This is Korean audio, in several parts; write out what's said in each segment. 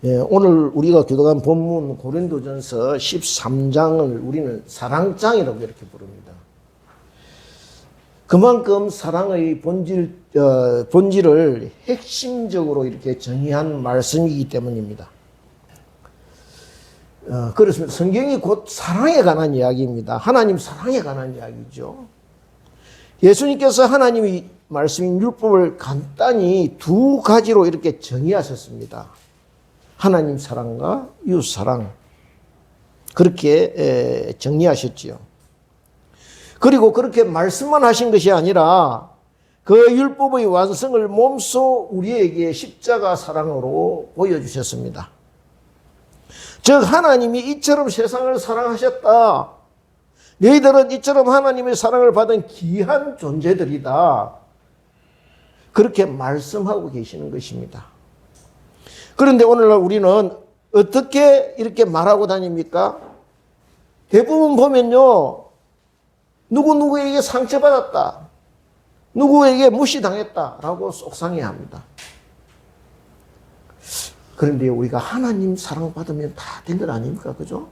예, 오늘 우리가 교독한 본문 고린도전서 13장을 우리는 사랑장이라고 이렇게 부릅니다. 그만큼 사랑의 본질을 핵심적으로 이렇게 정의한 말씀이기 때문입니다. 그렇습니다. 성경이 곧 사랑에 관한 이야기입니다. 하나님 사랑에 관한 이야기죠. 예수님께서 하나님의 말씀인 율법을 간단히 두 가지로 이렇게 정의하셨습니다. 하나님 사랑과 이웃 사랑, 그렇게 정리하셨지요. 그리고 그렇게 말씀만 하신 것이 아니라 그 율법의 완성을 몸소 우리에게 십자가 사랑으로 보여주셨습니다. 즉 하나님이 이처럼 세상을 사랑하셨다. 너희들은 이처럼 하나님의 사랑을 받은 귀한 존재들이다. 그렇게 말씀하고 계시는 것입니다. 그런데 오늘날 우리는 어떻게 이렇게 말하고 다닙니까? 대부분 보면요, 누구에게 상처받았다, 누구에게 무시당했다라고 속상해합니다. 그런데 우리가 하나님 사랑받으면 다 된 것 아닙니까? 그죠?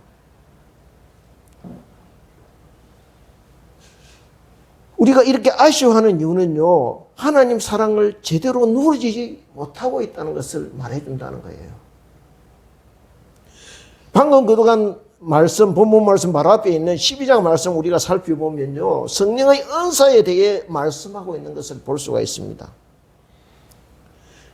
우리가 이렇게 아쉬워하는 이유는요, 하나님 사랑을 제대로 누리지 못하고 있다는 것을 말해준다는 거예요. 방금 교독한 말씀, 본문 말씀 바로 앞에 있는 12장 말씀 우리가 살펴보면요, 성령의 은사에 대해 말씀하고 있는 것을 볼 수가 있습니다.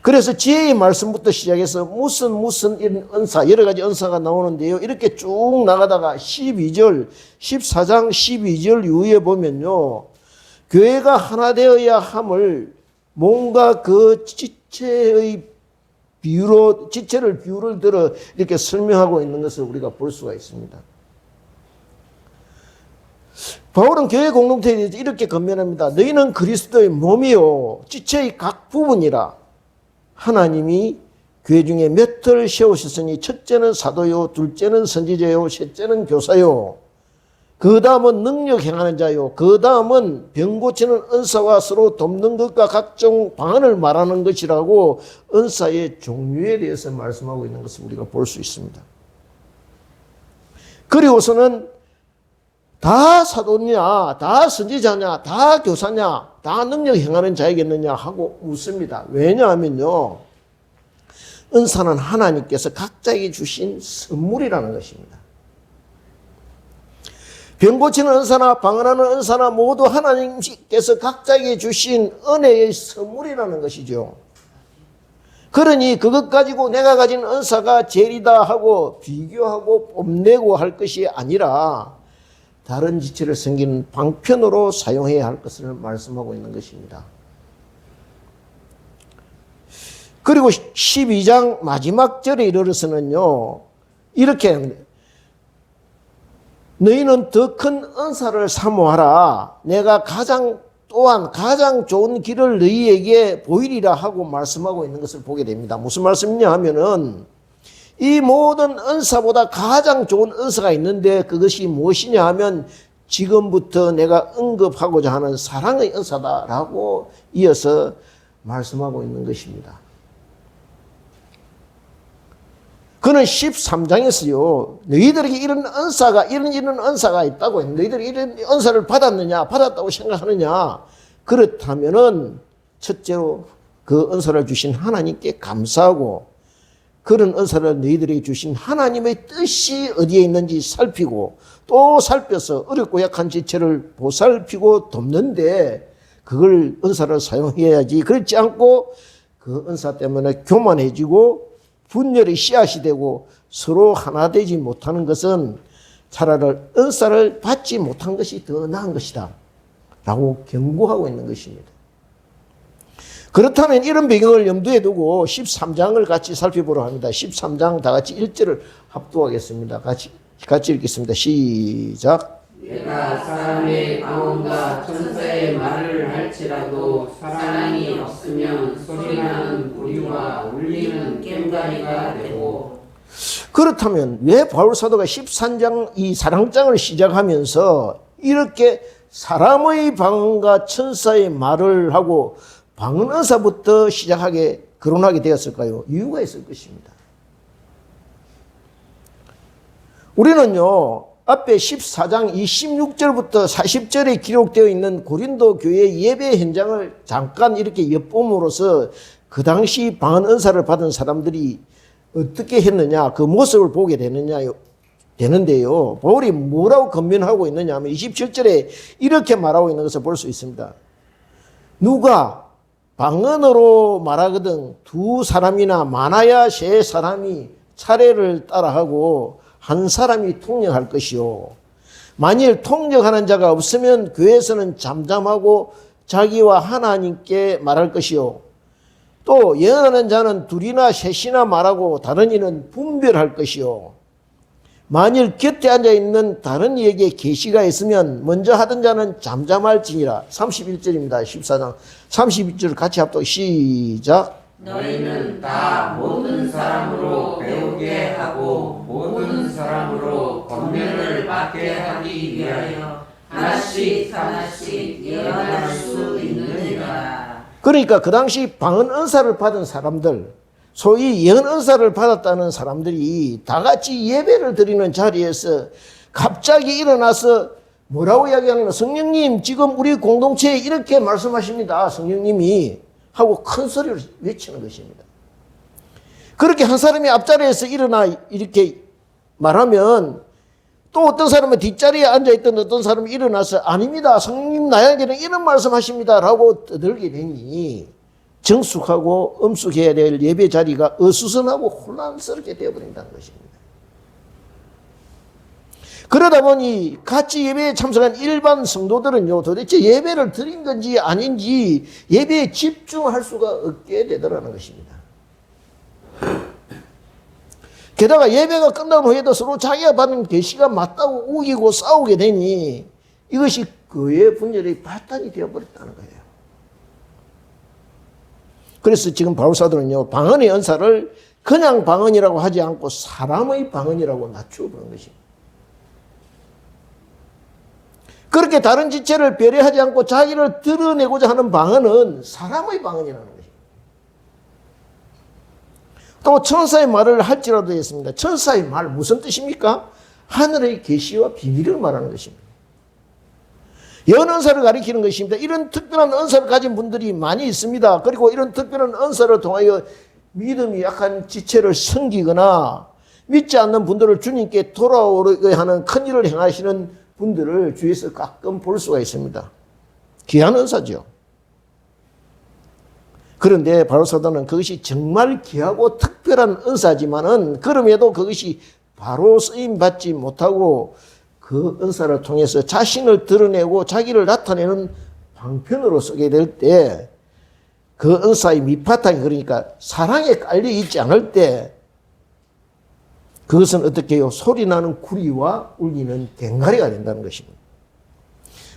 그래서 지혜의 말씀부터 시작해서 무슨 이런 은사, 여러 가지 은사가 나오는데요, 이렇게 쭉 나가다가 12절, 14장 12절 이후에 보면요, 교회가 하나 되어야 함을 뭔가 그 지체를 비유를 들어 이렇게 설명하고 있는 것을 우리가 볼 수가 있습니다. 바울은 교회 공동체에 대해서 이렇게 권면합니다. 너희는 그리스도의 몸이요 지체의 각 부분이라. 하나님이 교회 중에 몇을 세우셨으니 첫째는 사도요, 둘째는 선지자요, 셋째는 교사요, 그 다음은 능력 행하는 자요, 그 다음은 병 고치는 은사와 서로 돕는 것과 각종 방언을 말하는 것이라고 은사의 종류에 대해서 말씀하고 있는 것을 우리가 볼 수 있습니다. 그리고서는 다 사도냐, 다 선지자냐, 다 교사냐, 다 능력 행하는 자이겠느냐 하고 묻습니다. 왜냐하면요, 은사는 하나님께서 각자에게 주신 선물이라는 것입니다. 병 고치는 은사나 방언하는 은사나 모두 하나님께서 각자에게 주신 은혜의 선물이라는 것이죠. 그러니 그것 가지고 내가 가진 은사가 제일이다 하고 비교하고 뽐내고 할 것이 아니라 다른 지체를 섬기는 방편으로 사용해야 할 것을 말씀하고 있는 것입니다. 그리고 12장 마지막 절에 이르러서는요, 이렇게 합니다. 너희는 더 큰 은사를 사모하라. 내가 또한 가장 좋은 길을 너희에게 보이리라 하고 말씀하고 있는 것을 보게 됩니다. 무슨 말씀이냐 하면은 이 모든 은사보다 가장 좋은 은사가 있는데 그것이 무엇이냐 하면 지금부터 내가 언급하고자 하는 사랑의 은사다라고 이어서 말씀하고 있는 것입니다. 그는 13장에서요, 너희들에게 이런 은사가 있다고 했는데, 너희들이 이런 은사를 받았다고 생각하느냐? 그렇다면은, 첫째로 그 은사를 주신 하나님께 감사하고, 그런 은사를 너희들에게 주신 하나님의 뜻이 어디에 있는지 살피고, 또 살펴서 어렵고 약한 지체를 보살피고 돕는데, 그걸 은사를 사용해야지. 그렇지 않고, 그 은사 때문에 교만해지고, 분열의 씨앗이 되고 서로 하나 되지 못하는 것은 차라리 은사를 받지 못한 것이 더 나은 것이다 라고 경고하고 있는 것입니다. 그렇다면 이런 배경을 염두에 두고 13장을 같이 살펴보려 합니다. 13장 다 같이 1절을 합독하겠습니다. 같이 읽겠습니다. 시작. 내가 사람의 방언과 천사의 말을 할지라도 사랑이 없으면 소리나는 부리와 울리는 깸가리가 되고. 그렇다면 왜 바울 사도가 13장 이 사랑장을 시작하면서 이렇게 사람의 방언과 천사의 말을 하고 방언 은사부터 시작하게 거론하게 되었을까요? 이유가 있을 것입니다. 우리는요, 앞에 14장 26절부터 40절에 기록되어 있는 고린도 교회 예배 현장을 잠깐 이렇게 엿봄으로써 그 당시 방언 은사를 받은 사람들이 어떻게 했느냐, 그 모습을 보게 되는데요. 바울이 뭐라고 권면하고 있느냐 하면 27절에 이렇게 말하고 있는 것을 볼 수 있습니다. 누가 방언으로 말하거든 두 사람이나 많아야 세 사람이 차례를 따라하고 한 사람이 통역할 것이요. 만일 통역하는 자가 없으면 교회에서는 잠잠하고 자기와 하나님께 말할 것이요. 또 예언하는 자는 둘이나 셋이나 말하고 다른 이는 분별할 것이요. 만일 곁에 앉아있는 다른 이에게 계시가 있으면 먼저 하던 자는 잠잠할지니라. 31절입니다. 14장 31절 같이 합독 시작. 너희는 다 모든 사람으로 배우게 하고 모든 사람으로 권면을 받게 하기 위하여 하나씩 예언할 수 있느니라. 그러니까 그 당시 방언 은사를 받은 사람들, 소위 예언 은사를 받았다는 사람들이 다 같이 예배를 드리는 자리에서 갑자기 일어나서 뭐라고 이야기하냐면 성령님 지금 우리 공동체에 이렇게 말씀하십니다. 성령님이 하고 큰 소리로 외치는 것입니다. 그렇게 한 사람이 앞자리에서 일어나 이렇게 말하면 또 어떤 사람은 뒷자리에 앉아있던 어떤 사람이 일어나서 아닙니다. 성령님 나에게는 이런 말씀하십니다. 라고 떠들게 되니 정숙하고 엄숙해야 될 예배 자리가 어수선하고 혼란스럽게 되어버린다는 것입니다. 그러다 보니 같이 예배에 참석한 일반 성도들은요, 도대체 예배를 드린 건지 아닌지 예배에 집중할 수가 없게 되더라는 것입니다. 게다가 예배가 끝난 후에도 서로 자기가 받은 계시가 맞다고 우기고 싸우게 되니 이것이 교회 분열의 발단이 되어버렸다는 거예요. 그래서 지금 바울사도는요, 방언의 은사를 그냥 방언이라고 하지 않고 사람의 방언이라고 낮추어 보는 것입니다. 그렇게 다른 지체를 배려하지 않고 자기를 드러내고자 하는 방언은 사람의 방언이라는 것입니다. 또 천사의 말을 할지라도 했습니다. 천사의 말 무슨 뜻입니까? 하늘의 계시와 비밀을 말하는 것입니다. 예언 은사를 가리키는 것입니다. 이런 특별한 은사를 가진 분들이 많이 있습니다. 그리고 이런 특별한 은사를 통하여 믿음이 약한 지체를 섬기거나 믿지 않는 분들을 주님께 돌아오게 하는 큰 일을 행하시는 분들을 주위에서 가끔 볼 수가 있습니다. 귀한 은사죠. 그런데 바울사도는 그것이 정말 귀하고 특별한 은사지만은 그럼에도 그것이 바로 쓰임받지 못하고 그 은사를 통해서 자신을 드러내고 자기를 나타내는 방편으로 쓰게 될 때 그 은사의 밑바탕이 그러니까 사랑에 깔려 있지 않을 때 그것은 어떻게 해요? 소리나는 구리와 울리는 괭가리가 된다는 것입니다.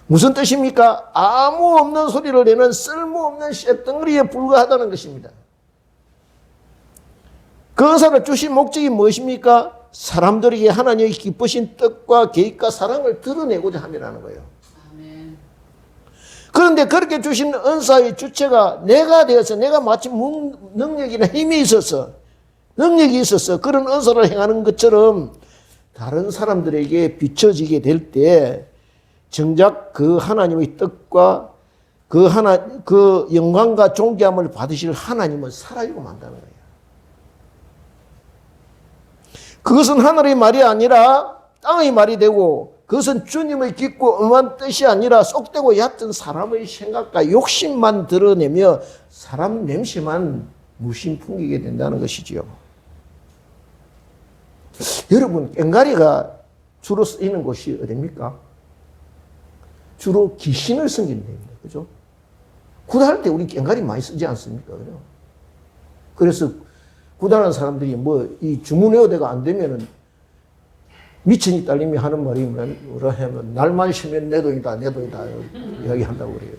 무슨 뜻입니까? 아무 없는 소리를 내는 쓸모없는 쇳덩어리에 불과하다는 것입니다. 그 은사를 주신 목적이 무엇입니까? 사람들에게 하나님의 기쁘신 뜻과 계획과 사랑을 드러내고자 함이라는 거예요. 아멘. 그런데 그렇게 주신 은사의 주체가 내가 되어서 내가 마치 능력이나 힘이 있어서 능력이 있어서 그런 은사를 행하는 것처럼 다른 사람들에게 비춰지게 될 때 정작 그 하나님의 뜻과 그 영광과 존귀함을 받으실 하나님은 사라지고 만다는 거예요. 그것은 하늘의 말이 아니라 땅의 말이 되고 그것은 주님의 깊고 엄한 뜻이 아니라 쏙되고 얕은 사람의 생각과 욕심만 드러내며 사람 냄새만 무심 풍기게 된다는 것이지요. 여러분, 꽹가리가 주로 쓰이는 곳이 어디입니까? 주로 귀신을 섬기는 데입니다. 그죠? 구달할 때 우리 꽹가리 많이 쓰지 않습니까? 그죠? 그래서 구달하는 사람들이 이 주문회어대가 안 되면은 미천이 딸님이 하는 말이 뭐라 하면 날만 쉬면 내 돈이다, 내 돈이다 이야기한다고 그래요.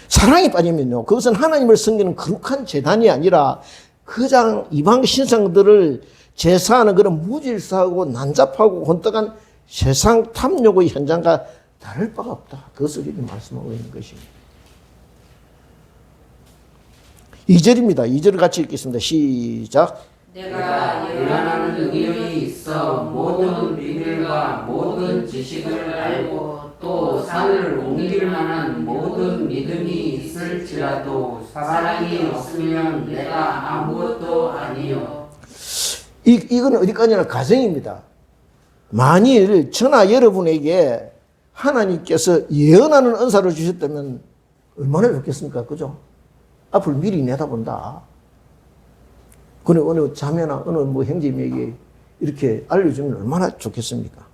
사랑에 빠지면요, 그것은 하나님을 섬기는 거룩한 재단이 아니라 그냥 이방 신상들을 제사하는 그런 무질서하고 난잡하고 혼떡한 세상 탐욕의 현장과 다를 바가 없다. 그것을 이렇게 말씀하고 있는 것입니다. 2절입니다. 2절 같이 읽겠습니다. 시작. 내가 예언하는 능력이 있어 모든 비밀과 모든 지식을 알고 또 산을 옮길 만한 모든 믿음이 있을지라도 사랑이 없으면 내가 아무것도 아니요. 이건 어디까지나 가정입니다. 만일 저나 여러분에게 하나님께서 예언하는 은사를 주셨다면 얼마나 좋겠습니까? 그죠? 앞을 미리 내다본다. 어느 자매나 어느 뭐 형제에게 이렇게 알려주면 얼마나 좋겠습니까?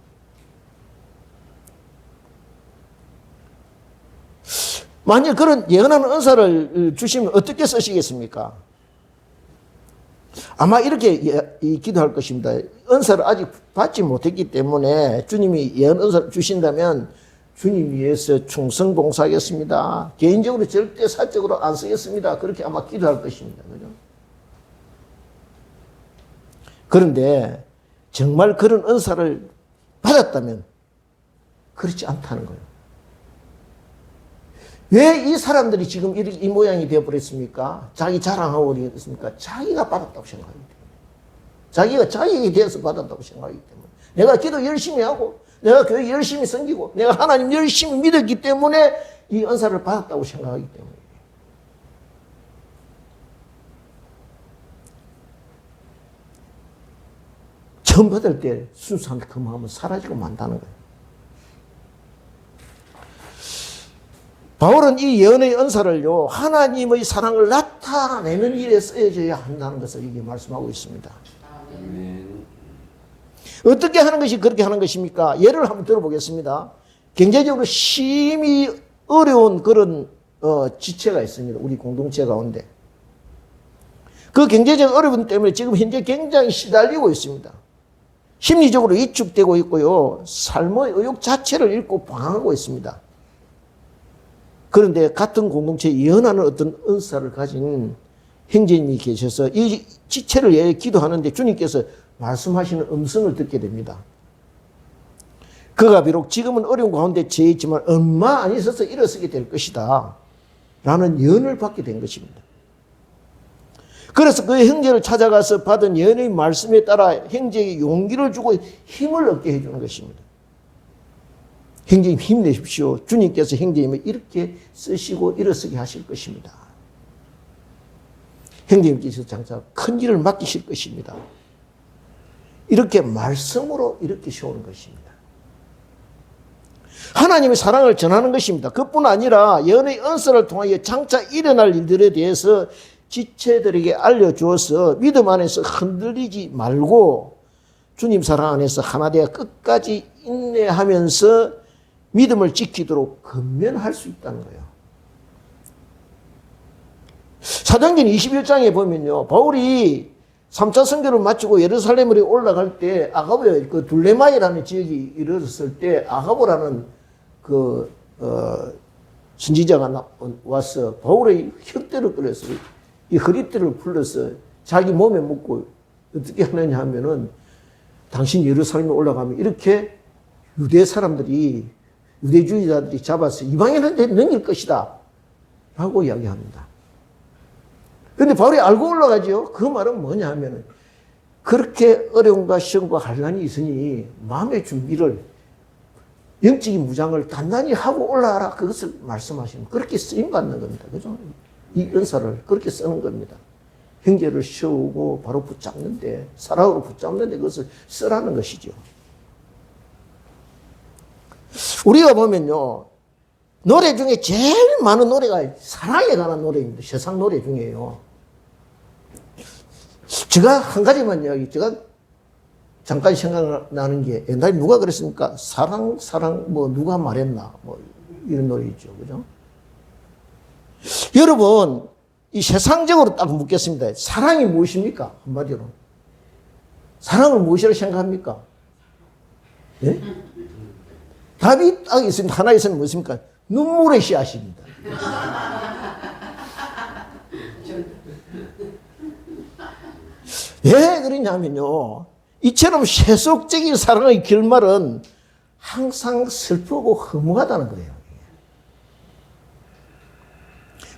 만약 그런 예언하는 은사를 주시면 어떻게 쓰시겠습니까? 아마 이렇게 기도할 것입니다. 은사를 아직 받지 못했기 때문에 주님이 예언 은사를 주신다면 주님 위해서 충성 봉사하겠습니다. 개인적으로 절대 사적으로 안 쓰겠습니다. 그렇게 아마 기도할 것입니다. 그죠? 그런데 정말 그런 은사를 받았다면 그렇지 않다는 거예요. 왜 이 사람들이 지금 이 모양이 되어버렸습니까? 자기 자랑하고 그랬습니까? 자기가 받았다고 생각하기 때문에. 자기가 자기에 대해서 받았다고 생각하기 때문에. 내가 기도 열심히 하고, 내가 교회 열심히 섬기고, 내가 하나님 열심히 믿었기 때문에 이 은사를 받았다고 생각하기 때문에. 처음 받을 때 순수한 그 마음은 사라지고 만다는 거예요. 바울은 이 예언의 은사를요, 하나님의 사랑을 나타내는 일에 쓰여져야 한다는 것을 이게 말씀하고 있습니다. 어떻게 하는 것이 그렇게 하는 것입니까? 예를 한번 들어보겠습니다. 경제적으로 심히 어려운 그런 지체가 있습니다. 우리 공동체 가운데. 그 경제적 어려움 때문에 지금 현재 굉장히 시달리고 있습니다. 심리적으로 위축되고 있고요. 삶의 의욕 자체를 잃고 방황하고 있습니다. 그런데 같은 공동체에 예언하는 어떤 은사를 가진 형제님이 계셔서 이 지체를 위해 기도하는데 주님께서 말씀하시는 음성을 듣게 됩니다. 그가 비록 지금은 어려운 가운데 처해 있지만 얼마 안 있어서 일어서게 될 것이다 라는 예언을 받게 된 것입니다. 그래서 그 형제를 찾아가서 받은 예언의 말씀에 따라 형제에게 용기를 주고 힘을 얻게 해주는 것입니다. 형제님 힘내십시오. 주님께서 형제님을 이렇게 쓰시고 일어서게 하실 것입니다. 형제님께서 장차 큰 일을 맡기실 것입니다. 이렇게 말씀으로 이렇게 세우는 것입니다. 하나님의 사랑을 전하는 것입니다. 그뿐 아니라 예언의 은사를 통하여 장차 일어날 일들에 대해서 지체들에게 알려주어서 믿음 안에서 흔들리지 말고 주님 사랑 안에서 하나 되어 끝까지 인내하면서 믿음을 지키도록 근면할 수 있다는 거예요. 사도행전 21장에 보면요, 바울이 3차 선교를 마치고 예루살렘으로 올라갈 때 아가보에 그 둘레마이라는 지역이 이르렀을 때 아가보라는 그 선지자가 와서 바울의 혓대를 끌어서 이 허리띠를 풀러서 자기 몸에 묻고 어떻게 하느냐 하면은 당신 예루살렘에 올라가면 이렇게 유대 사람들이 유대주의자들이 잡아서 이방인한테 넘길 것이다 라고 이야기합니다. 그런데 바울이 알고 올라가죠. 그 말은 뭐냐 하면은 그렇게 어려움과 시험과 환난이 있으니 마음의 준비를 영적인 무장을 단단히 하고 올라가라 그것을 말씀하시는 그렇게 쓰임 받는 겁니다. 그죠? 이 은사를 그렇게 쓰는 겁니다. 형제를 세우고 바로 붙잡는데 사랑으로 붙잡는데 그것을 쓰라는 것이죠. 우리가 보면요, 노래 중에 제일 많은 노래가 사랑에 관한 노래입니다. 세상 노래 중에요. 제가 한 가지만 이야기, 제가 잠깐 생각나는 게 옛날에 누가 그랬습니까? 사랑, 뭐 누가 말했나? 뭐 이런 노래 있죠. 그죠? 여러분, 이 세상적으로 딱 묻겠습니다. 사랑이 무엇입니까? 한마디로. 사랑을 무엇이라고 생각합니까? 예? 답이 딱 있습니다. 하나 있으면 무엇입니까? 눈물의 씨앗입니다. 왜 그러냐면요, 이처럼 세속적인 사랑의 결말은 항상 슬프고 허무하다는 거예요.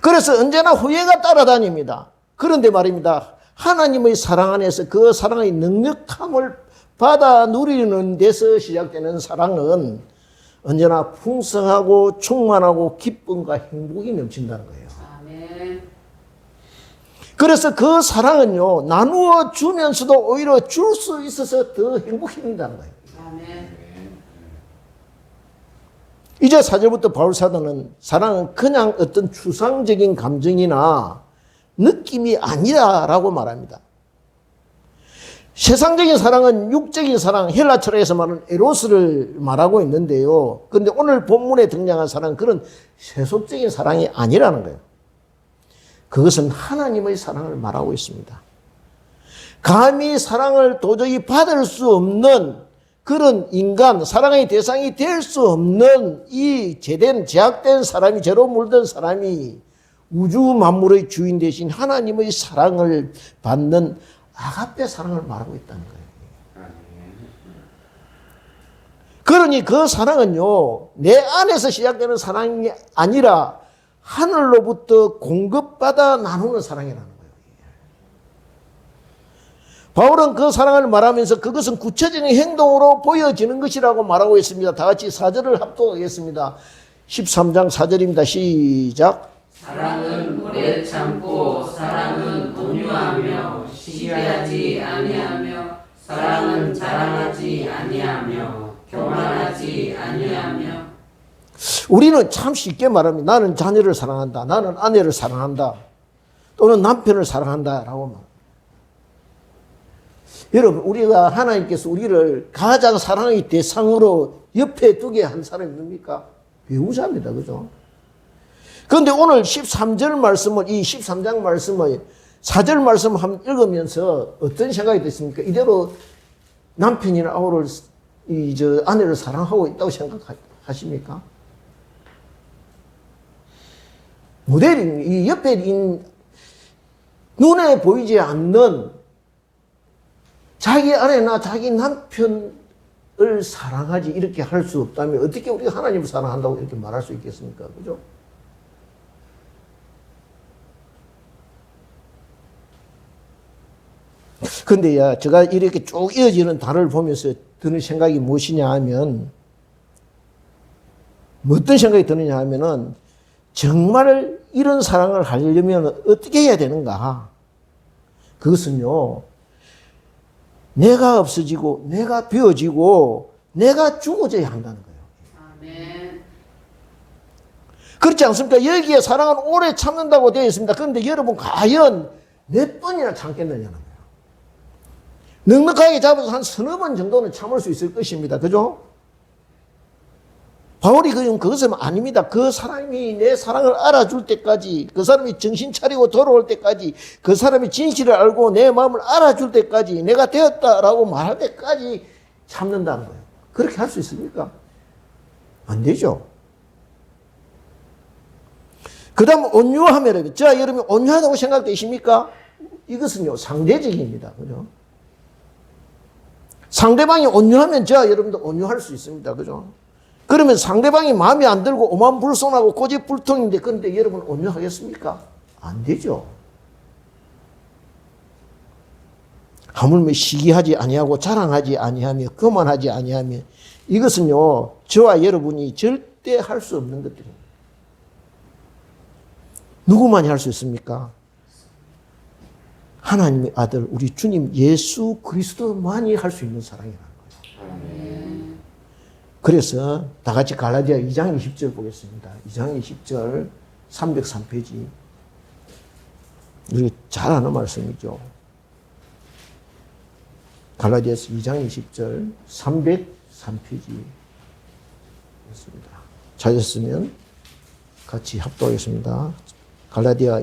그래서 언제나 후회가 따라다닙니다. 그런데 말입니다. 하나님의 사랑 안에서 그 사랑의 능력함을 받아 누리는 데서 시작되는 사랑은 언제나 풍성하고 충만하고 기쁨과 행복이 넘친다는 거예요. 아멘. 그래서 그 사랑은요, 나누어 주면서도 오히려 줄 수 있어서 더 행복해진다는 거예요. 아멘. 이제 4절부터 바울 사도는 사랑은 그냥 어떤 추상적인 감정이나 느낌이 아니라라고 말합니다. 세상적인 사랑은 육적인 사랑, 헬라 철학에서 말하는 에로스를 말하고 있는데요. 그런데 오늘 본문에 등장한 사랑은 그런 세속적인 사랑이 아니라는 거예요. 그것은 하나님의 사랑을 말하고 있습니다. 감히 사랑을 도저히 받을 수 없는 그런 인간, 사랑의 대상이 될 수 없는 이 제약된 사람이, 죄로 물든 사람이 우주 만물의 주인 대신 하나님의 사랑을 받는 아가페 사랑을 말하고 있다는 거예요. 그러니 그 사랑은요, 내 안에서 시작되는 사랑이 아니라 하늘로부터 공급받아 나누는 사랑이라는 거예요. 바울은 그 사랑을 말하면서 그것은 구체적인 행동으로 보여지는 것이라고 말하고 있습니다. 다 같이 4절을 합독하겠습니다. 13장 4절입니다. 시작. 사랑은 오래 참고 사랑은 온유하며 시기하지 아니하며 사랑은 자랑하지 아니하며 교만하지 아니하며. 우리는 참 쉽게 말합니다. 나는 자녀를 사랑한다. 나는 아내를 사랑한다. 또는 남편을 사랑한다. 라고 말합니다. 여러분, 우리가 하나님께서 우리를 가장 사랑의 대상으로 옆에 두게 한 사람이 누굽니까? 배우자입니다. 그죠? 그런데 오늘 13절 말씀을, 이 13장 말씀을 4절 말씀 한번 읽으면서 어떤 생각이 됐습니까? 이대로 남편이나 아내를 사랑하고 있다고 생각하십니까? 모델이 이 옆에 눈에 보이지 않는 자기 아내나 자기 남편을 사랑하지 이렇게 할 수 없다면 어떻게 우리가 하나님을 사랑한다고 이렇게 말할 수 있겠습니까? 그죠? 근데 제가 이렇게 쭉 이어지는 단어를 보면서 드는 생각이 무엇이냐 하면, 어떤 생각이 드느냐 하면은, 정말 이런 사랑을 하려면 어떻게 해야 되는가? 그것은요, 내가 없어지고, 내가 비워지고, 내가 죽어져야 한다는 거예요. 아멘. 그렇지 않습니까? 여기에 사랑은 오래 참는다고 되어 있습니다. 그런데 여러분, 과연 몇 번이나 참겠느냐는 거예요. 넉넉하게 잡아서 한 서너 번 정도는 참을 수 있을 것입니다. 그죠? 바울이 그것은 아닙니다. 그 사람이 내 사랑을 알아줄 때까지, 그 사람이 정신 차리고 돌아올 때까지, 그 사람이 진실을 알고 내 마음을 알아줄 때까지, 내가 되었다라고 말할 때까지 참는다는 거예요. 그렇게 할 수 있습니까? 안 되죠. 그 다음 온유하면, 자, 여러분 온유하다고 생각되십니까? 이것은요, 상대적입니다. 그죠? 상대방이 온유하면 저 여러분도 온유할 수 있습니다. 그죠? 그러면 상대방이 마음에 안 들고 오만불손하고 고집불통인데 그런데 여러분 온유하겠습니까? 안 되죠. 하물며 시기하지 아니하고 자랑하지 아니하며 교만하지 아니하며 이것은요 저와 여러분이 절대 할 수 없는 것들입니다. 누구만이 할 수 있습니까? 하나님의 아들 우리 주님 예수 그리스도만이 할 수 있는 사랑이라는 거예요. 아멘. 그래서 다 같이 갈라디아 2장 20절 보겠습니다. 2장 20절 303페이지. 우리 잘 아는 말씀이죠. 갈라디아서 2장 20절 303페이지 있습니다. 찾았으면 같이 합독하겠습니다. 갈라디아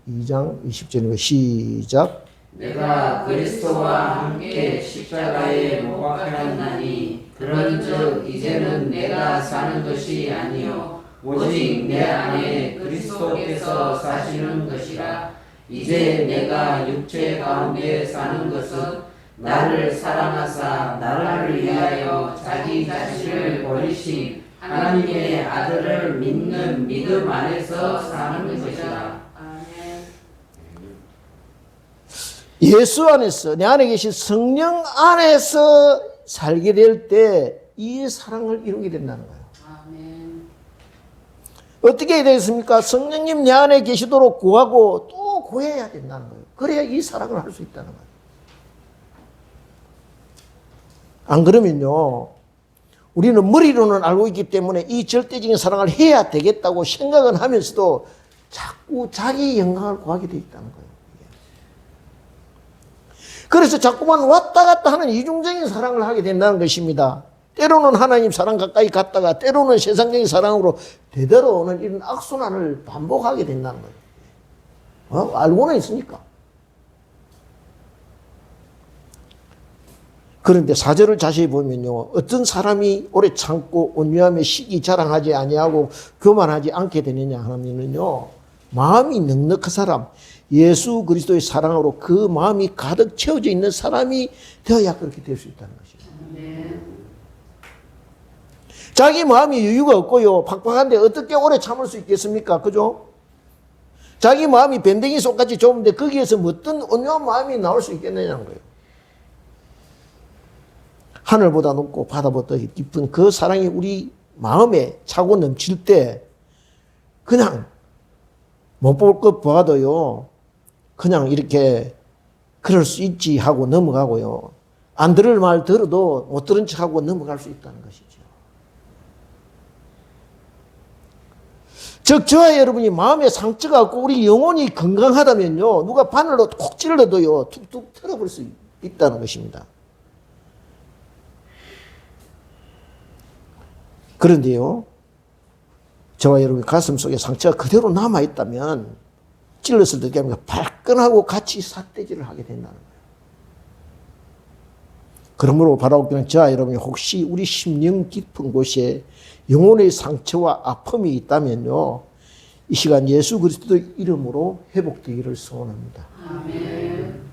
2장 20절입니다. 시작. 내가 그리스도와 함께 십자가에 못 박혔나니 그런즉 이제는 내가 사는 것이 아니요 오직 내 안에 그리스도께서 사시는 것이라. 이제 내가 육체 가운데 사는 것은 나를 사랑하사 나를 위하여 자기 자신을 버리신 하나님의 아들을 믿는 믿음 안에서 사는 것이다. 아멘. 예수 안에서, 내 안에 계신 성령 안에서 살게 될 때 이 사랑을 이루게 된다는 거예요. 아멘. 어떻게 해야 되겠습니까? 성령님 내 안에 계시도록 구하고 또 구해야 된다는 거예요. 그래야 이 사랑을 할 수 있다는 거예요. 안 그러면요, 우리는 머리로는 알고 있기 때문에 이 절대적인 사랑을 해야 되겠다고 생각은 하면서도 자꾸 자기 영광을 구하게 돼 있다는 거예요. 그래서 자꾸만 왔다 갔다 하는 이중적인 사랑을 하게 된다는 것입니다. 때로는 하나님 사랑 가까이 갔다가 때로는 세상적인 사랑으로 되돌아오는 이런 악순환을 반복하게 된다는 거예요. 알고는 있으니까. 그런데 4절을 자세히 보면요, 어떤 사람이 오래 참고 온유함에 시기 자랑하지 아니하고 교만하지 않게 되느냐 하면은요, 마음이 넉넉한 사람, 예수 그리스도의 사랑으로 그 마음이 가득 채워져 있는 사람이 되어야 그렇게 될 수 있다는 것입니다. 자기 마음이 여유가 없고요, 팍팍한데 어떻게 오래 참을 수 있겠습니까? 그죠? 자기 마음이 밴댕이 속같이 좁은데 거기에서 어떤 온유한 마음이 나올 수 있겠느냐는 거예요. 하늘보다 높고 바다보다 깊은 그 사랑이 우리 마음에 차고 넘칠 때 그냥 못 볼 것 봐도요, 그냥 이렇게 그럴 수 있지 하고 넘어가고요, 안 들을 말 들어도 못 들은 척하고 넘어갈 수 있다는 것이죠. 즉 저와 여러분이 마음에 상처가 없고 우리 영혼이 건강하다면요, 누가 바늘로 콕 찔러도요 툭툭 털어볼 수 있다는 것입니다. 그런데요, 저와 여러분의 가슴 속에 상처가 그대로 남아있다면 찔렀을 때 발끈하고 같이 삿대질을 하게 된다는 거예요. 그러므로 바라옵기는 저와 여러분이 혹시 우리 심령 깊은 곳에 영혼의 상처와 아픔이 있다면요, 이 시간 예수 그리스도의 이름으로 회복되기를 소원합니다. 아멘.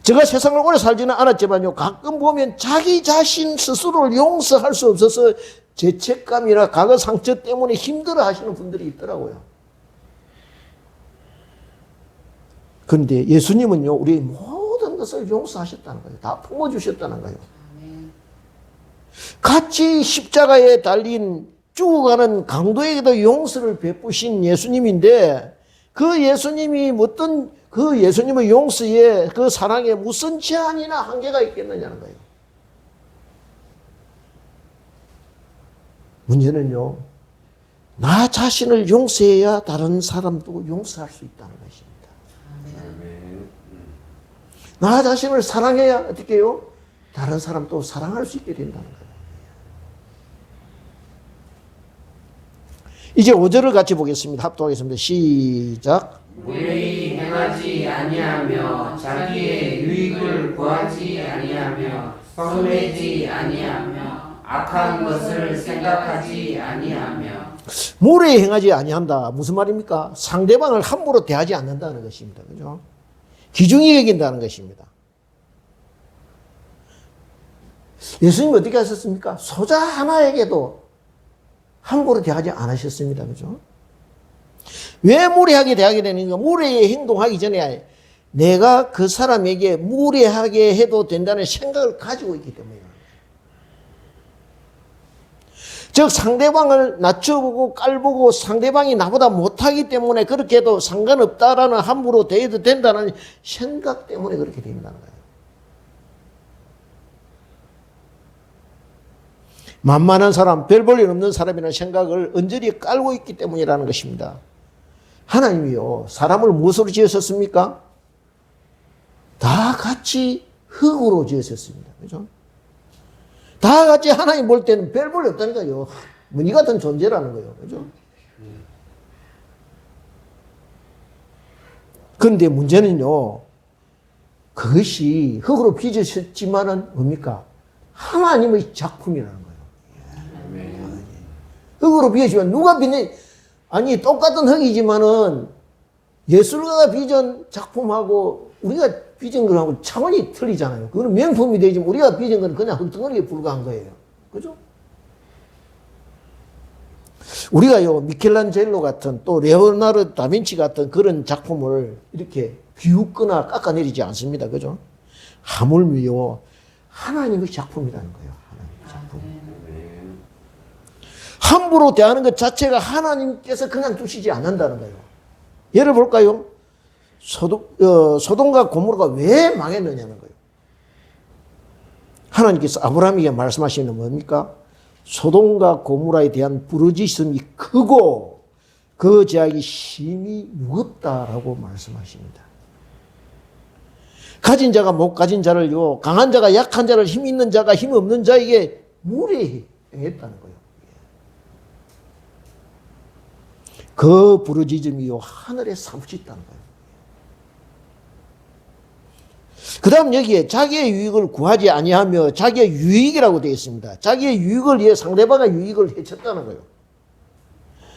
제가 세상을 오래 살지는 않았지만요, 가끔 보면 자기 자신 스스로를 용서할 수 없어서 죄책감이나 과거 상처 때문에 힘들어 하시는 분들이 있더라고요. 그런데 예수님은요, 우리 모든 것을 용서하셨다는 거예요. 다 품어주셨다는 거예요. 같이 십자가에 달린 죽어가는 강도에게도 용서를 베푸신 예수님인데, 그 예수님이 어떤 그 예수님의 용서에, 그 사랑에 무슨 제한이나 한계가 있겠느냐는 거예요. 문제는요, 나 자신을 용서해야 다른 사람도 용서할 수 있다는 것입니다. 나 자신을 사랑해야 어떻게 해요? 다른 사람도 사랑할 수 있게 된다는 거예요. 이제 5절을 같이 보겠습니다. 합독하겠습니다. 시작. 무례히 행하지 아니하며 자기의 유익을 구하지 아니하며 손해지 아니하며 악한 것을 생각하지 아니하며. 무례히 행하지 아니한다. 무슨 말입니까? 상대방을 함부로 대하지 않는다는 것입니다. 그죠? 귀중히 여긴다는 것입니다. 예수님이 어떻게 하셨습니까? 소자 하나에게도 함부로 대하지 않으셨습니다. 그죠? 왜 무례하게 대하게 되는가? 무례히 행동하기 전에 내가 그 사람에게 무례하게 해도 된다는 생각을 가지고 있기 때문이에요. 즉 상대방을 낮춰보고 깔보고 상대방이 나보다 못하기 때문에 그렇게 해도 상관없다라는 함부로 대해도 된다는 생각 때문에 그렇게 된다는 거예요. 만만한 사람, 별 볼 일 없는 사람이라는 생각을 언저리에 깔고 있기 때문이라는 것입니다. 하나님이요, 사람을 무엇으로 지으셨습니까? 다 같이 흙으로 지으셨습니다. 그죠? 다 같이 하나님 볼 때는 별 볼 일 없다니까요. 무늬 같은 존재라는 거예요. 그죠? 그런데 문제는요, 그것이 흙으로 빚으셨지만은 뭡니까? 하나님의 작품이라는 거예요. 흙으로 빚으시면 누가 빚는, 아니, 똑같은 흙이지만은 예술가가 빚은 작품하고 우리가 빚은 거하고 차원이 틀리잖아요. 그거는 명품이 되지만 우리가 빚은 건 그냥 흙덩어리에 불과한 거예요. 그죠? 우리가요, 미켈란젤로 같은 또 레오나르도 다빈치 같은 그런 작품을 이렇게 비웃거나 깎아내리지 않습니다. 그죠? 하물며요, 하나님의 작품이라는 거예요. 하나님의 작품. 함부로 대하는 것 자체가 하나님께서 그냥 두시지 않는다는 거예요. 예를 볼까요? 소돔과 고모라가 왜 망했느냐는 거예요. 하나님께서 아브라함에게 말씀하시는 건 뭡니까? 소돔과 고모라에 대한 부르짖음이 크고 그 죄악이 심히 무겁다라고 말씀하십니다. 가진 자가 못 가진 자를요, 강한 자가 약한 자를, 힘 있는 자가 힘 없는 자에게 무례히 행했다는 거예요. 그 부르짖음이요, 하늘에 사무쳤다는 거예요. 그 다음 여기에 자기의 유익을 구하지 아니하며 자기의 유익이라고 되어 있습니다. 자기의 유익을 위해 상대방의 유익을 해쳤다는 거예요.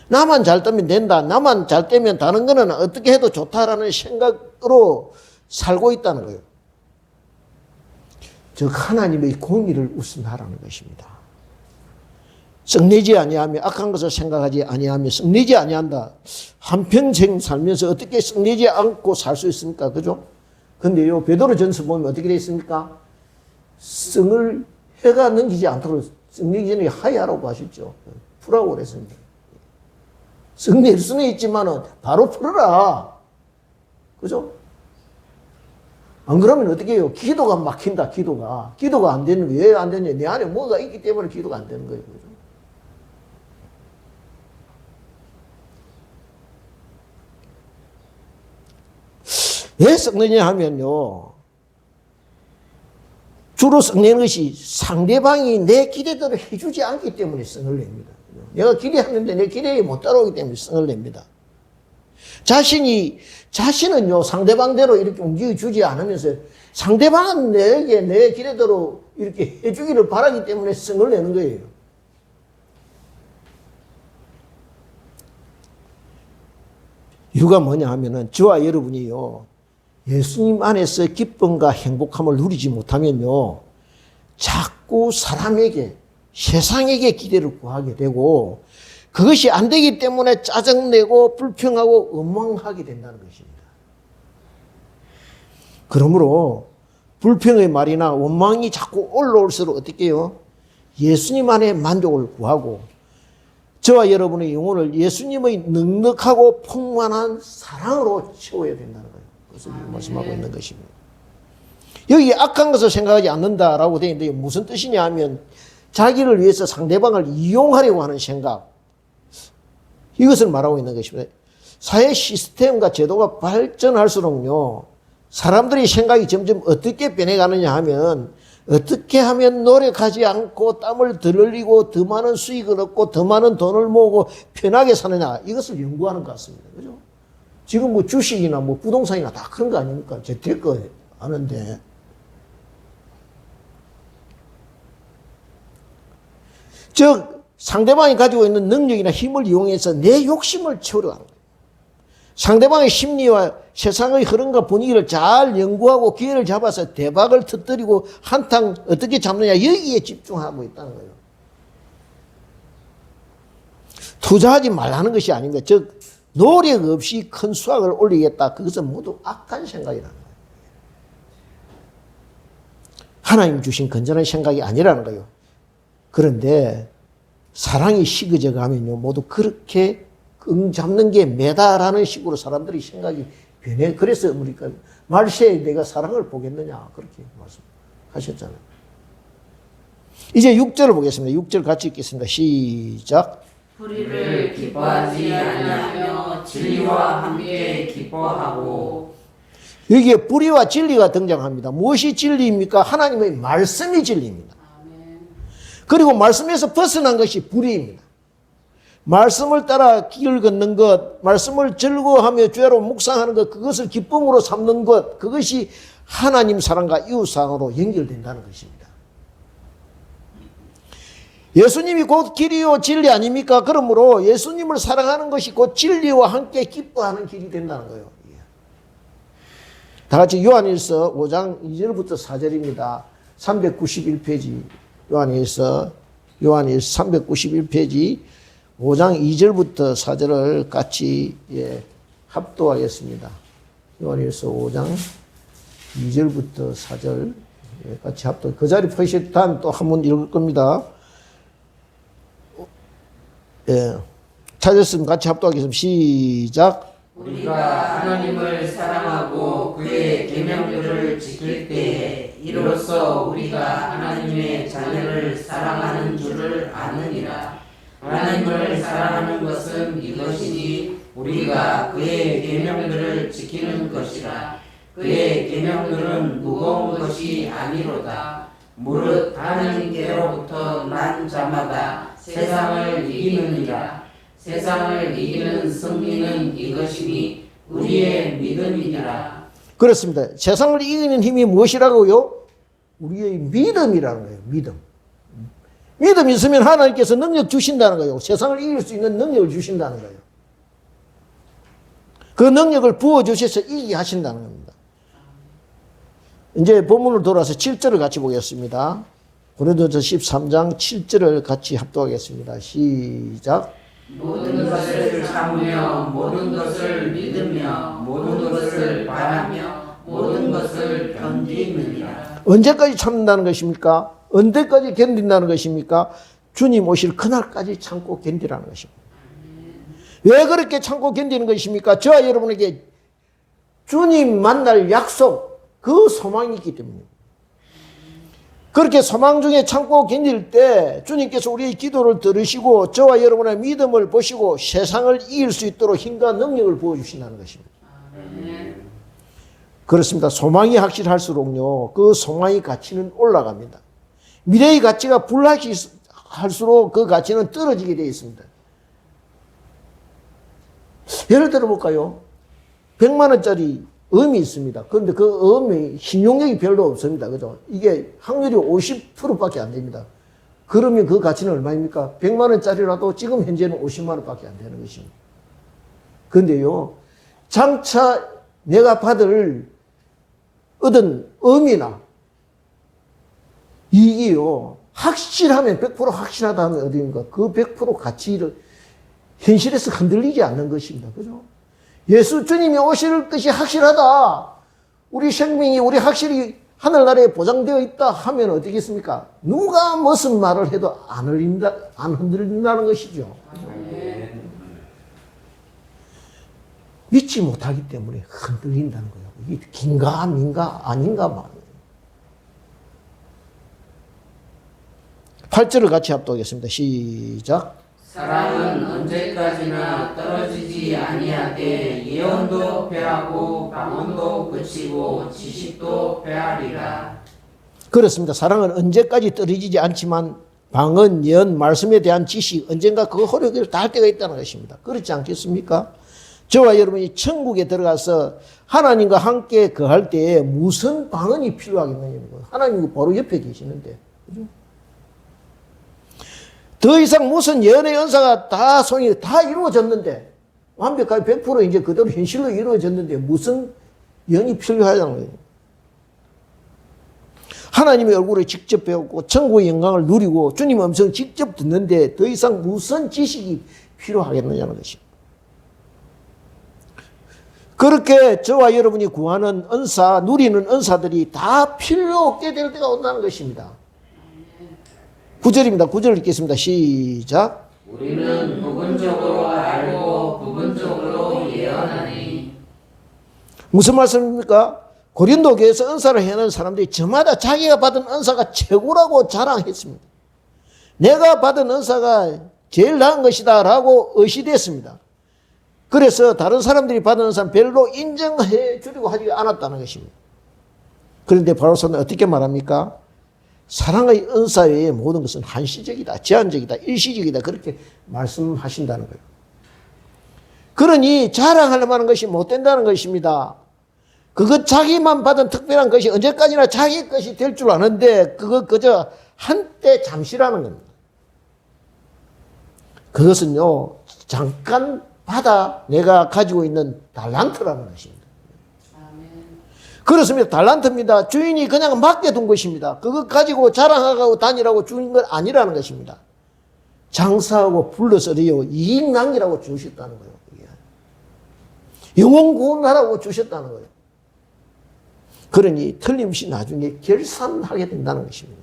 나만 잘 되면 된다. 나만 잘 되면 다른 거는 어떻게 해도 좋다라는 생각으로 살고 있다는 거예요. 즉 하나님의 공의를 우선하라는 것입니다. 썩내지 아니하며 악한 것을 생각하지 아니하며 썩내지 아니한다. 한평생 살면서 어떻게 썩내지 않고 살 수 있습니까? 그죠? 근데요, 베드로전서 보면 어떻게 되어 있습니까? 썩을 해가 넘기지 않도록 썩내기 전에 하야라고 하셨죠. 풀라고 그랬습니다. 썩낼 수는 있지만은 바로 풀어라. 그죠? 안 그러면 어떻게 해요? 기도가 막힌다, 기도가. 기도가 안 되는 게 왜 안 되냐? 내 안에 뭐가 있기 때문에 기도가 안 되는 거예요. 그죠? 왜 썩느냐 하면요, 주로 썩내는 것이 상대방이 내 기대대로 해주지 않기 때문에 썩을 냅니다. 내가 기대하는데 내 기대에 못 따라오기 때문에 썩을 냅니다. 자신은요, 상대방대로 이렇게 움직여주지 않으면서 상대방은 내게 내 기대대로 이렇게 해주기를 바라기 때문에 썩을 내는 거예요. 이유가 뭐냐 하면은 저와 여러분이요, 예수님 안에서 기쁨과 행복함을 누리지 못하면요, 자꾸 사람에게, 세상에게 기대를 구하게 되고 그것이 안 되기 때문에 짜증내고 불평하고 원망하게 된다는 것입니다. 그러므로 불평의 말이나 원망이 자꾸 올라올수록 어떻게 해요? 예수님 안에 만족을 구하고 저와 여러분의 영혼을 예수님의 넉넉하고 풍만한 사랑으로 채워야 된다는 거예요. 그것을 말씀하고 있는 것입니다. 여기 악한 것을 생각하지 않는다라고 되어 있는데 무슨 뜻이냐 하면 자기를 위해서 상대방을 이용하려고 하는 생각, 이것을 말하고 있는 것입니다. 사회 시스템과 제도가 발전할수록요, 사람들의 생각이 점점 어떻게 변해가느냐 하면 어떻게 하면 노력하지 않고 땀을 덜 흘리고 더 많은 수익을 얻고 더 많은 돈을 모으고 편하게 사느냐, 이것을 연구하는 것 같습니다. 그죠? 지금 뭐 주식이나 뭐 부동산이나 다 그런 거 아닙니까? 재테크 하는데. 즉, 상대방이 가지고 있는 능력이나 힘을 이용해서 내 욕심을 채우려 하는 거예요. 상대방의 심리와 세상의 흐름과 분위기를 잘 연구하고 기회를 잡아서 대박을 터뜨리고 한탕 어떻게 잡느냐, 여기에 집중하고 있다는 거예요. 투자하지 말라는 것이 아닙니다. 즉, 노력 없이 큰 수확을 올리겠다. 그것은 모두 악한 생각이라는 거예요. 하나님 주신 건전한 생각이 아니라는 거예요. 그런데 사랑이 식어져 가면요, 모두 그렇게 응 잡는 게 매다라는 식으로 사람들이 생각이 변해. 그래서 우리가 말세에 내가 사랑을 보겠느냐, 그렇게 말씀하셨잖아요. 이제 6절을 보겠습니다. 6절 같이 읽겠습니다. 시작. 불의를 기뻐하지 아니하며 진리와 함께 기뻐하고. 여기에 불의와 진리가 등장합니다. 무엇이 진리입니까? 하나님의 말씀이 진리입니다. 그리고 말씀에서 벗어난 것이 불의입니다. 말씀을 따라 길을 걷는 것, 말씀을 즐거워하며 죄로 묵상하는 것, 그것을 기쁨으로 삼는 것, 그것이 하나님 사랑과 이웃 사랑으로 연결된다는 것입니다. 예수님이 곧 길이요 진리 아닙니까? 그러므로 예수님을 사랑하는 것이 곧 진리와 함께 기뻐하는 길이 된다는 거예요. 다 같이 요한일서 5장 2절부터 4절입니다. 391페이지 요한일서 391페이지 5장 2절부터 4절을 같이 합독하겠습니다. 요한일서 5장 2절부터 4절 같이 합독. 그 자리 표시한 또 한 번 읽을 겁니다. 예. 찾았으면 같이 합독하겠습니다. 시작. 우리가 하나님을 사랑하고 그의 계명들을 지킬 때에 이로써 우리가 하나님의 자녀를 사랑하는 줄을 아느니라. 하나님을 사랑하는 것은 이것이니 우리가 그의 계명들을 지키는 것이라. 그의 계명들은 무거운 것이 아니로다. 무릇 하나님께로부터 난 자마다 세상을 이기느니라. 세상을 이기는 승리는 이것이니 우리의 믿음이니라. 그렇습니다. 세상을 이기는 힘이 무엇이라고요? 우리의 믿음이라는 거예요. 믿음. 믿음 있으면 하나님께서 능력 주신다는 거예요. 세상을 이길 수 있는 능력을 주신다는 거예요. 그 능력을 부어주셔서 이기게 하신다는 겁니다. 이제 본문을 돌아서 7절을 같이 보겠습니다. 고린도전서 13장 7절을 같이 합독하겠습니다. 시작. 모든 것을 참으며 모든 것을 믿으며 모든 것을 바라며 모든 것을 견디느니라. 언제까지 참는다는 것입니까? 언제까지 견딘다는 것입니까? 주님 오실 그날까지 참고 견디라는 것입니다. 왜 그렇게 참고 견디는 것입니까? 저와 여러분에게 주님 만날 약속, 그 소망이 있기 때문입니다. 그렇게 소망 중에 참고 견딜 때 주님께서 우리의 기도를 들으시고 저와 여러분의 믿음을 보시고 세상을 이길 수 있도록 힘과 능력을 부어주신다는 것입니다. 그렇습니다. 소망이 확실할수록요, 그 소망의 가치는 올라갑니다. 미래의 가치가 불확실할수록 그 가치는 떨어지게 되어 있습니다. 예를 들어 볼까요? 100만 원짜리 음이 있습니다. 그런데 그 음이 신용력이 별로 없습니다. 그죠? 이게 확률이 50%밖에 안 됩니다. 그러면 그 가치는 얼마입니까? 100만 원짜리라도 지금 현재는 50만 원밖에 안 되는 것입니다. 그런데요, 장차 내가 얻은 음이나 이익이요, 확실하면 100% 확실하다 하면 어디입니까? 그 100% 가치를 현실에서 흔들리지 않는 것입니다. 그죠? 예수 주님이 오실 것이 확실하다. 우리 생명이 우리 확실히 하늘나라에 보장되어 있다 하면 어떻겠습니까? 누가 무슨 말을 해도 안 흔들린다는 것이죠. 믿지 못하기 때문에 흔들린다는 거예요. 이게 긴가 아닌가 아닌가 말이에요. 8절을 같이 합독하겠습니다. 시작. 사랑은 언제까지나 떨어지지 아니하되 예언도 패하고 방언도 그치고 지식도 패하리라. 그렇습니다. 사랑은 언제까지 떨어지지 않지만 방언, 예언, 말씀에 대한 지식 언젠가 그 호력을 다할 때가 있다는 것입니다. 그렇지 않겠습니까? 저와 여러분이 천국에 들어가서 하나님과 함께 거할 때에 무슨 방언이 필요하겠느냐. 하나님이 바로 옆에 계시는데. 그죠? 더 이상 무슨 예언의 은사가 다 이루어졌는데, 완벽하게 100% 이제 그대로 현실로 이루어졌는데, 무슨 예언이 필요하다는 거예요. 하나님의 얼굴을 직접 배웠고, 천국의 영광을 누리고, 주님의 음성을 직접 듣는데, 더 이상 무슨 지식이 필요하겠느냐는 것입니다. 그렇게 저와 여러분이 구하는 은사, 누리는 은사들이 다 필요 없게 될 때가 온다는 것입니다. 9절입니다. 9절 읽겠습니다. 시작. 우리는 부분적으로 알고 부분적으로 예언하니. 무슨 말씀입니까? 고린도 교회에서 은사를 해내는 사람들이 저마다 자기가 받은 은사가 최고라고 자랑했습니다. 내가 받은 은사가 제일 나은 것이다 라고 의시됐습니다. 그래서 다른 사람들이 받은 은사는 별로 인정해 주려고 하지 않았다는 것입니다. 그런데 바울서는 어떻게 말합니까? 사랑의 은사 외의 모든 것은 한시적이다, 제한적이다, 일시적이다, 그렇게 말씀하신다는 거예요. 그러니 자랑할 만한 것이 못 된다는 것입니다. 그것 자기만 받은 특별한 것이 언제까지나 자기 것이 될 줄 아는데 그거 그저 한때 잠시라는 겁니다. 그것은요, 잠깐 받아 내가 가지고 있는 달란트라는 것입니다. 그렇습니다. 달란트입니다. 주인이 그냥 맡겨둔 것입니다. 그거 가지고 자랑하고 다니라고 주는 건 아니라는 것입니다. 장사하고 불러서리요 이익 남기라고 주셨다는 거예요. 그게. 영혼 구원하라고 주셨다는 거예요. 그러니 틀림없이 나중에 결산하게 된다는 것입니다.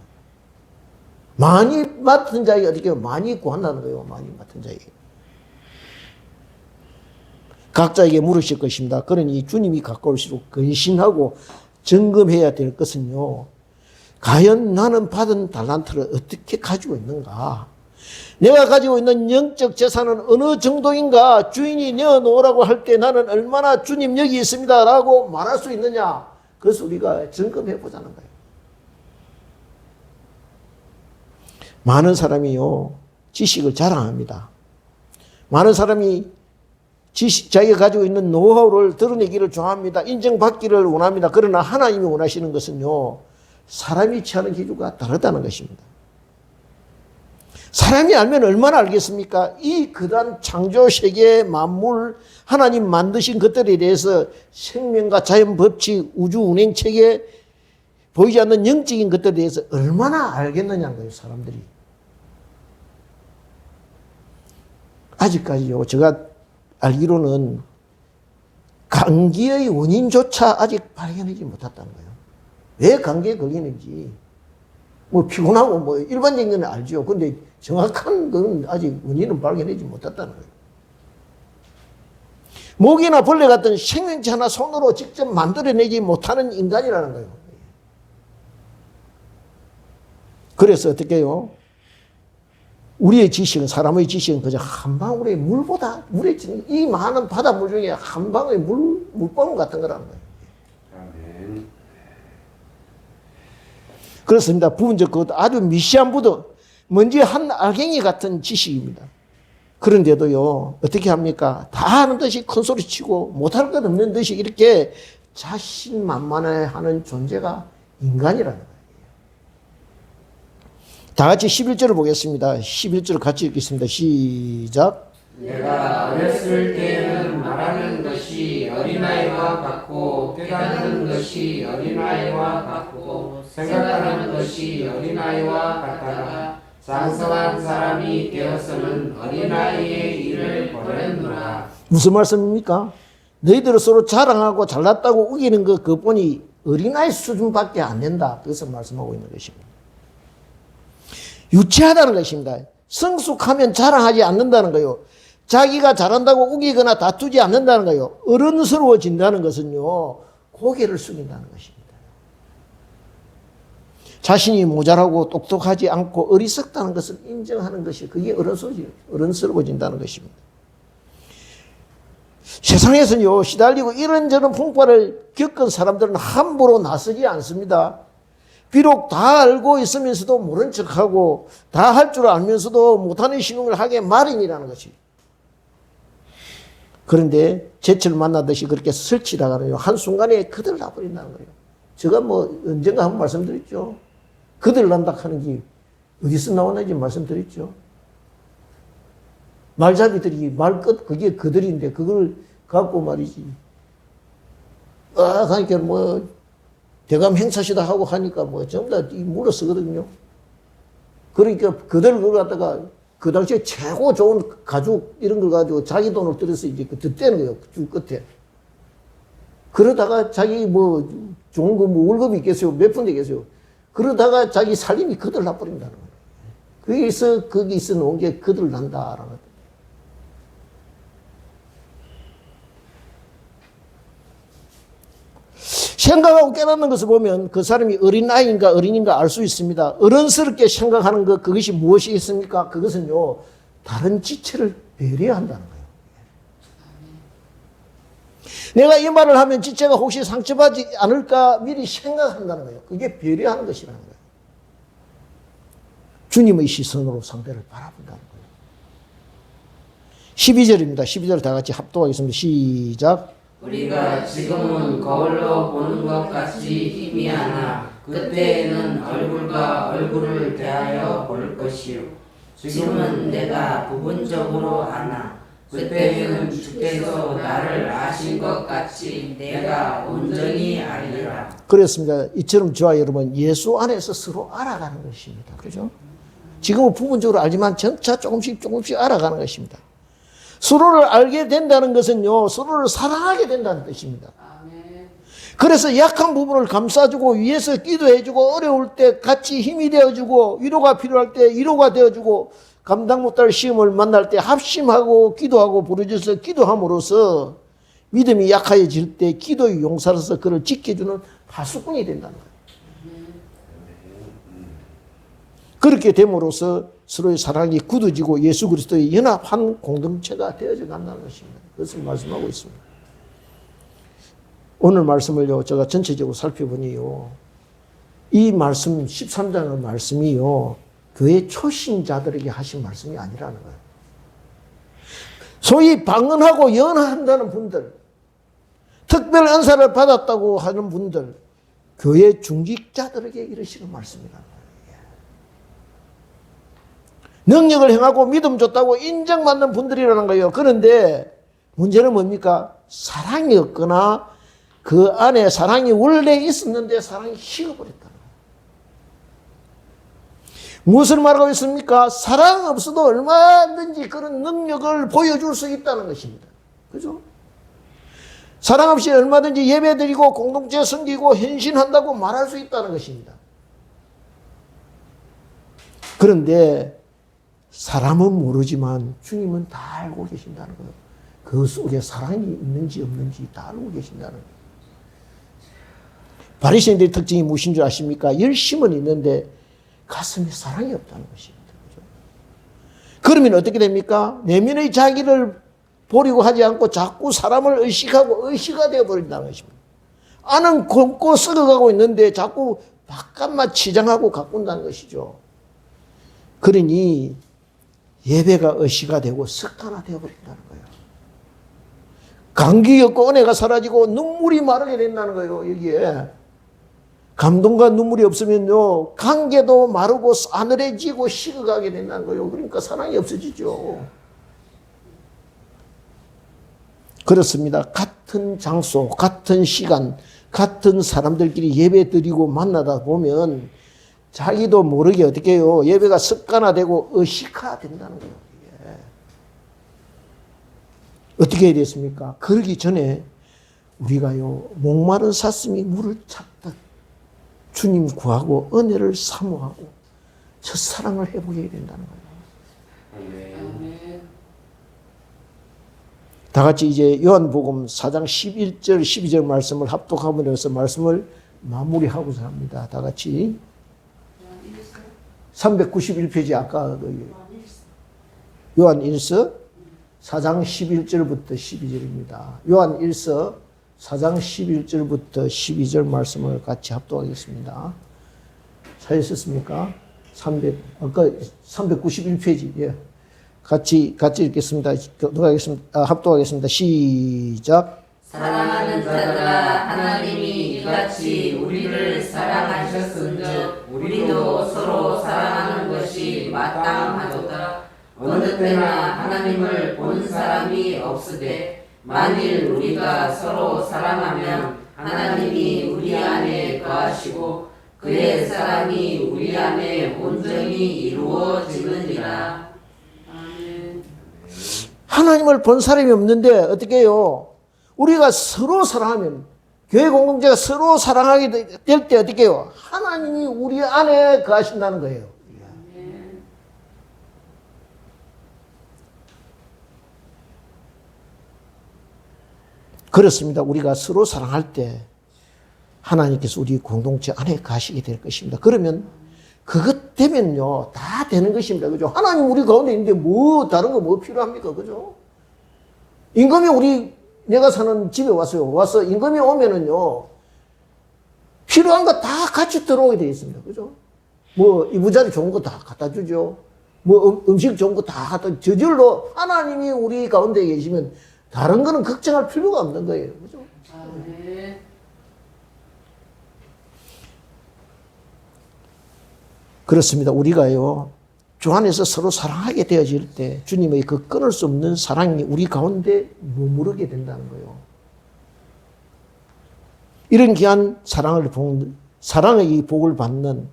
많이 맡은 자에게 어떻게 많이 구한다는 거예요. 많이 맡은 자에게. 각자에게 물으실 것입니다. 그러니 주님이 가까울수록 근신하고 점검해야 될 것은요. 과연 나는 받은 달란트를 어떻게 가지고 있는가? 내가 가지고 있는 영적 재산은 어느 정도인가? 주인이 내어놓으라고 할 때 나는 얼마나 주님 여기 있습니다 라고 말할 수 있느냐? 그래서 우리가 점검해 보자는 거예요. 많은 사람이요, 지식을 자랑합니다. 많은 사람이 자기가 가지고 있는 노하우를 드러내기를 좋아합니다. 인정받기를 원합니다. 그러나 하나님이 원하시는 것은요, 사람이 취하는 기준과 다르다는 것입니다. 사람이 알면 얼마나 알겠습니까? 이 그단 창조 세계 만물 하나님 만드신 것들에 대해서 생명과 자연 법칙, 우주 운행 체계, 보이지 않는 영적인 것들에 대해서 얼마나 알겠느냐는 거예요, 사람들이. 아직까지요, 제가 알기로는 감기의 원인조차 아직 발견하지 못했다는 거예요. 왜 감기에 걸리는지. 뭐 피곤하고 뭐 일반적인 건 알죠. 근데 정확한 건 아직 원인은 발견하지 못했다는 거예요. 모기나 벌레 같은 생명체 하나 손으로 직접 만들어내지 못하는 인간이라는 거예요. 그래서 어떻게 해요? 우리의 지식은, 사람의 지식은 그저 한 방울의 물보다, 이 많은 바닷물 중에 한 방울의 물방울 같은 거라는 거예요. 아멘. 그렇습니다. 부분적 그것도 아주 미시한 부도, 먼지 한 알갱이 같은 지식입니다. 그런데도요, 어떻게 합니까? 다 하는 듯이 큰 소리 치고 못할 것 없는 듯이 이렇게 자신만만해 하는 존재가 인간이라는 거예요. 다 같이 11절을 보겠습니다. 11절 같이 읽겠습니다. 시작. 내가 어렸을 때에는 말하는 것이 어린아이와 같고 깨닫는 것이 어린아이와 같고 생각하는 것이 어린아이와 같다가 장성한 사람이 되어서는 어린아이의 일을 버렸노라. 무슨 말씀입니까? 너희들은 서로 자랑하고 잘났다고 우기는 것 그뿐이 어린아이 수준밖에 안 된다. 그것을 말씀하고 있는 것입니다. 유치하다는 것입니다. 성숙하면 자랑하지 않는다는 거예요. 자기가 잘한다고 우기거나 다투지 않는다는 거예요. 어른스러워진다는 것은요, 고개를 숙인다는 것입니다. 자신이 모자라고 똑똑하지 않고 어리석다는 것을 인정하는 것이 그게 어른스러워진다는 것입니다. 세상에서는요, 시달리고 이런저런 풍파를 겪은 사람들은 함부로 나서지 않습니다. 비록 다 알고 있으면서도 모른 척하고 다 할 줄 알면서도 못하는 신용을 하게 마련이라는 것이. 그런데 제철 만나듯이 그렇게 설치다가는요, 한순간에 그들 나버린다는 거예요. 제가 뭐 언젠가 한번 말씀드렸죠. 그들 난다 하는 게 어디서 나오는지 말씀드렸죠. 말잡이들이 말끝 그게 그들인데 그걸 갖고 말이지. 그러니까 뭐 대감 행사시다 하고 하니까 뭐 전부 다 물어쓰거든요. 그러니까 그들 그걸 갖다가 그 당시에 최고 좋은 가죽 이런 걸 가지고 자기 돈을 들여서 이제 덧대는 거예요. 줄 끝에. 그러다가 자기 뭐 좋은 거 뭐 월급이 있겠어요. 몇 푼 되겠어요. 그러다가 자기 살림이 그들 나버린다는 거예요. 거기서 놓은 게 그들 난다라는 거예요. 생각하고 깨닫는 것을 보면 그 사람이 어린아이인가 어린인가 알 수 있습니다. 어른스럽게 생각하는 것, 그것이 무엇이겠습니까? 그것은요, 다른 지체를 배려한다는 거예요. 내가 이 말을 하면 지체가 혹시 상처받지 않을까 미리 생각한다는 거예요. 그게 배려하는 것이라는 거예요. 주님의 시선으로 상대를 바라본다는 거예요. 12절입니다. 12절 다 같이 합독하겠습니다. 시작. 우리가 지금은 거울로 보는 것 같이 희미하나 그때에는 얼굴과 얼굴을 대하여 볼 것이요. 지금은 내가 부분적으로 아나 그때는 주께서 나를 아신 것 같이 내가 온전히 알리라. 그렇습니다. 이처럼 저와 여러분 예수 안에서 서로 알아가는 것입니다. 그죠? 지금은 부분적으로 알지만 점차 조금씩 알아가는 것입니다. 서로를 알게 된다는 것은요, 서로를 사랑하게 된다는 뜻입니다. 그래서 약한 부분을 감싸주고 위에서 기도해주고 어려울 때 같이 힘이 되어주고 위로가 필요할 때 위로가 되어주고 감당 못할 시험을 만날 때 합심하고 기도하고 부르짖어서 기도함으로써 믿음이 약해질 때 기도의 용사로서 그를 지켜주는 파수꾼이 된다는 거예요. 그렇게 됨으로써 서로의 사랑이 굳어지고 예수 그리스도의 연합한 공동체가 되어져 간다는 것입니다. 그것을 말씀하고 있습니다. 오늘 말씀을요, 제가 전체적으로 살펴보니요, 이 말씀, 13장의 말씀이요, 교회 초신자들에게 하신 말씀이 아니라는 거예요. 소위 방언하고 연한다는 분들, 특별 은사를 받았다고 하는 분들, 교회 중직자들에게 이르시는 말씀이라는 거예요. 능력을 행하고 믿음 줬다고 인정받는 분들이라는 거예요. 그런데 문제는 뭡니까? 사랑이 없거나 그 안에 사랑이 원래 있었는데 사랑이 식어버렸다는 거예요. 무엇을 말하고 있습니까? 사랑 없어도 얼마든지 그런 능력을 보여줄 수 있다는 것입니다. 그죠? 사랑 없이 얼마든지 예배드리고 공동체 섬기고 헌신한다고 말할 수 있다는 것입니다. 그런데 사람은 모르지만 주님은 다 알고 계신다는 거예요. 그 속에 사랑이 있는지 없는지 다 알고 계신다는 거예요. 바리새인들의 특징이 무엇인 줄 아십니까? 열심은 있는데 가슴에 사랑이 없다는 것입니다. 그렇죠? 그러면 어떻게 됩니까? 내면의 자기를 보려고 하지 않고 자꾸 사람을 의식하고 의식가 되어버린다는 것입니다. 안은 굶고 썩어가고 있는데 자꾸 바깥만 치장하고 가꾼다는 것이죠. 그러니 예배가 의식가 되고 습관화 되어버린다는 거예요. 감격이 없고 은혜가 사라지고 눈물이 마르게 된다는 거예요. 여기에 감동과 눈물이 없으면요, 관계도 마르고 싸늘해지고 식어가게 된다는 거예요. 그러니까 사랑이 없어지죠. 그렇습니다. 같은 장소, 같은 시간, 같은 사람들끼리 예배 드리고 만나다 보면 자기도 모르게 어떻게 해요? 예배가 습관화되고 의식화된다는 거예요. 예. 어떻게 해야 됐습니까? 그러기 전에 우리가요, 목마른 사슴이 물을 찾듯 주님 구하고 은혜를 사모하고 첫사랑을 해보게 된다는 거예요. 다 같이 이제 요한복음 4장 11절 12절 말씀을 합독하면서 말씀을 마무리하고자 합니다. 다 같이 391페이지 아까 요한 1서 4장 11절부터 12절입니다. 요한 1서 4장 11절부터 12절 말씀을 같이 합독하겠습니다. 찾으셨습니까? 아까 391페이지. 예. 같이 읽겠습니다. 합독하겠습니다. 시작. 사랑하는 자들아, 하나님이 이같이 우리를 사랑하셨은즉 우리도 서로 사랑하는 것이 마땅하도다. 어느 때나 하나님을 본 사람이 없으되 만일 우리가 서로 사랑하면 하나님이 우리 안에 거하시고 그의 사랑이 우리 안에 온전히 이루어지느니라. 하나님을 본 사람이 없는데 어떻게 해요? 우리가 서로 사랑하면, 교회 공동체가 서로 사랑하게 될 때 어떻게 해요? 하나님이 우리 안에 거하신다는 거예요. 그렇습니다. 우리가 서로 사랑할 때 하나님께서 우리 공동체 안에 가시게 될 것입니다. 그러면 그것 되면요, 다 되는 것입니다. 그죠? 하나님 우리 가운데 있는데 다른 거 뭐 필요합니까? 그죠? 임금이 내가 사는 집에 와서 임금이 오면은요, 필요한 거 다 같이 들어오게 되어 있습니다. 그죠? 뭐, 이부자리 좋은 거 다 갖다 주죠. 뭐, 음식 좋은 거 다 갖다, 저절로 하나님이 우리 가운데 계시면 다른 거는 걱정할 필요가 없는 거예요. 그죠? 네. 그렇습니다. 우리가요, 주 안에서 서로 사랑하게 되어질 때 주님의 그 끊을 수 없는 사랑이 우리 가운데 머무르게 된다는 거예요. 이런 귀한 사랑의 이 복을 받는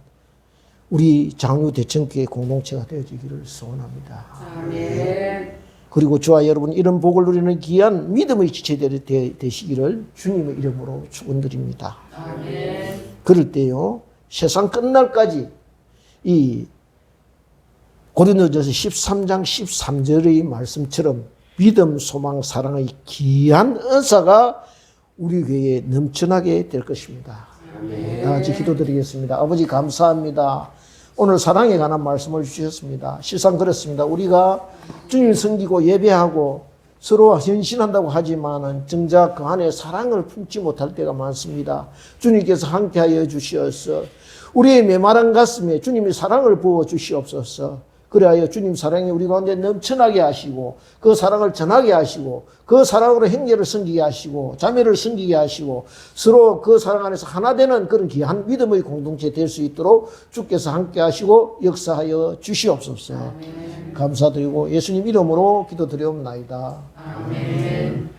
우리 장유 대천교회 공동체가 되어지기를 소원합니다. 아멘. 그리고 저와 여러분 이런 복을 누리는 귀한 믿음의 지체들이 되시기를 주님의 이름으로 축원드립니다. 아멘. 그럴 때요, 세상 끝날까지 이 고린도전서 13장 13절의 말씀처럼 믿음, 소망, 사랑의 귀한 은사가 우리 교회에 넘쳐나게 될 것입니다. 다 같이 기도드리겠습니다. 아버지 감사합니다. 오늘 사랑에 관한 말씀을 주셨습니다. 실상 그렇습니다. 우리가 주님 섬기고 예배하고 서로 헌신한다고 하지만은 정작 그 안에 사랑을 품지 못할 때가 많습니다. 주님께서 함께하여 주시어서 우리의 메마른 가슴에 주님이 사랑을 부어 주시옵소서. 그래야 주님 사랑이 우리 가운데 넘쳐나게 하시고 그 사랑을 전하게 하시고 그 사랑으로 형제를 섬기게 하시고 자매를 섬기게 하시고 서로 그 사랑 안에서 하나 되는 그런 귀한 믿음의 공동체 될 수 있도록 주께서 함께 하시고 역사하여 주시옵소서. 아멘. 감사드리고 예수님 이름으로 기도드리옵나이다. 아멘.